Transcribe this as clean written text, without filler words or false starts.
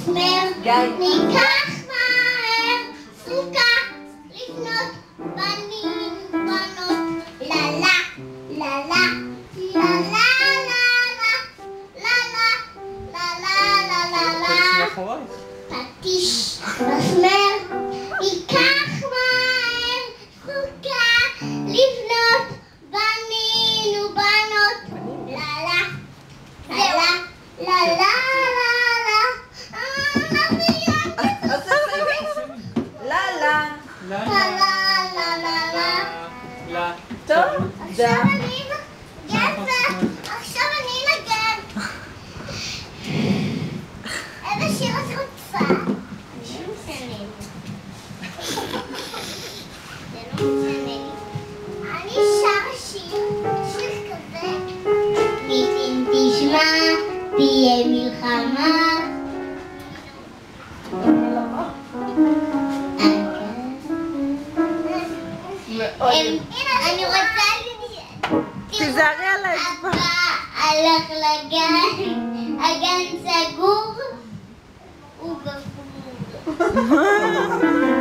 מסמר, ניקח מהר סוכה לבנות בנים בנות. לה לה לה לה לה לה פטיש, מסמר, ייקח מהר סוכה לבנות בנים ובנות. לה לה לה לה לה לה עכשיו אני אנגן. איזה שיר את רוצה? זה לא משנה לי. אני שרה שיר כזה. אם תשמע תהיה מלחמה. אני רוצה תיזהרי על האצבע. אבא הלך לגן, הגן סגור, הוא גמור.